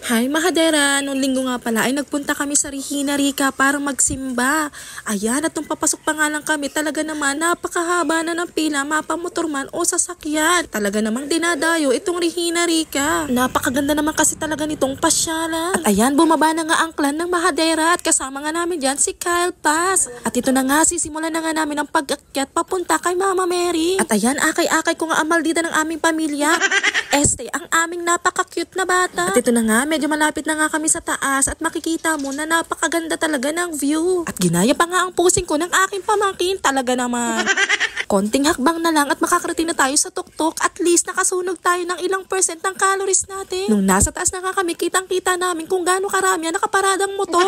Hi Mahadera, noong linggo nga pala ay nagpunta kami sa Regina Rica para magsimba. Ayan, at nung papasok pa nga lang kami, talaga naman napakahaba na ng pila, mapamotor man o sasakyan. Talaga namang dinadayo itong Regina Rica. Napakaganda naman kasi talaga nitong pasyalan. At ayan, bumaba na nga ang clan ng Mahadera at kasama nga namin dyan si Kyle Paz. At ito na nga, sisimulan na nga namin ang pag-akyat papunta kay Mama Mary. At ayan, akay-akay ko nga ang maldita ng aming pamilya. Ang aming napaka-cute na bata. At ito na nga, medyo malapit na nga kami sa taas at makikita mo na napakaganda talaga ng view. At ginaya pa nga ang pusing ko ng aking pamangkin, talaga naman. Konting hakbang na lang at makakarating na tayo sa tuktok. At least nakasunog tayo ng ilang percent ng calories natin. Nung nasa taas na nga kami, kitang-kita namin kung gaano karami ang nakaparadang motor.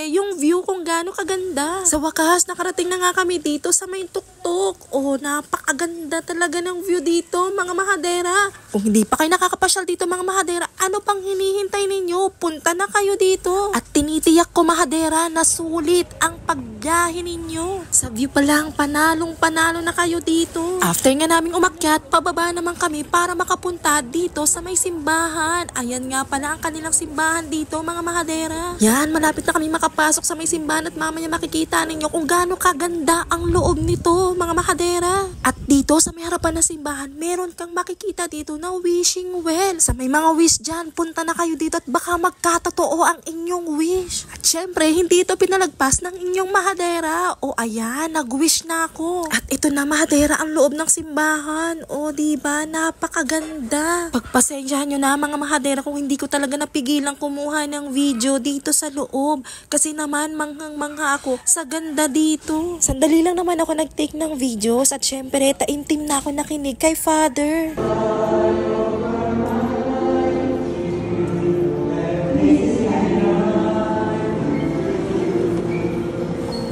Yung view kung gaano kaganda. Sa wakas, nakarating na nga kami dito sa may tuktok. Oh, napakaganda talaga ng view dito, mga Mahadera. Kung hindi pa kayo nakakapasyal dito, mga Mahadera, ano pang hinihintay ninyo? Punta na kayo dito. At tinitiyak ko, Mahadera, na sulit ang pagbiyahe ninyo. Sa view pa lang, panalong-panalo na kayo dito. After nga naming umakyat, pababa naman kami para makapunta dito sa may simbahan. Ayan nga pala ang kanilang simbahan dito, mga Mahadera. Yan, malapit na kami makapasok sa may simbahan at mamaya makikita ninyo kung gaano kaganda ang loob nito, mga Mahadera. At dito sa may harapan na simbahan, meron kang makikita dito na wishing well. Sa may mga wish dyan, punta na kayo dito at baka magkatotoo ang inyong wish. At syempre, hindi ito pinalagpas ng inyong Mahadera. O ayan, nag-wish na ako. At ito na, Mahadera, ang loob ng simbahan. O diba, napakaganda. Pagpasensyahan nyo na, mga Mahadera, kung hindi ko talaga napigilang kumuha ng video dito sa loob. Kasi naman, manghang-mangha ako sa ganda dito. Sandali lang naman ako nag-take ng videos at syempre, taimtim na ako nakinig kay Father.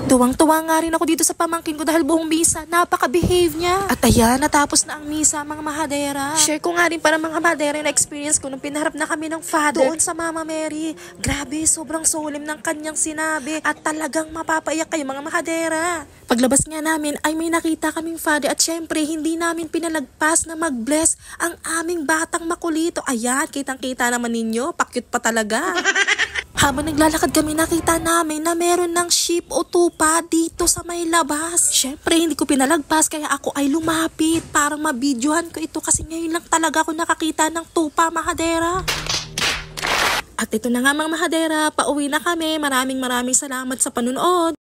Tuwang-tuwa nga rin ako dito sa pamangkin ko dahil buong misa, napaka-behave niya. At ayan, natapos na ang misa, mga Mahadera. Share ko nga rin para mga Mahadera na experience ko nung pinaharap na kami ng Father doon sa Mama Mary. Grabe, sobrang solemn ng kanyang sinabi at talagang mapapaiyak kayo, mga Mahadera. Paglabas nga namin ay may nakita kaming Father at syempre hindi namin pinalagpas na mag-bless ang aming batang makulito. Ayan, kitang-kita naman ninyo, pa-cute pa talaga. Habang naglalakad kami, nakita namin na meron ng sheep o tupa dito sa may labas. Syempre, hindi ko pinalagpas kaya ako ay lumapit para mabidyohan ko ito kasi ngayon lang talaga ako nakakita ng tupa, Mahadera. At ito na nga, mga Mahadera, pauwi na kami. Maraming salamat sa panunood.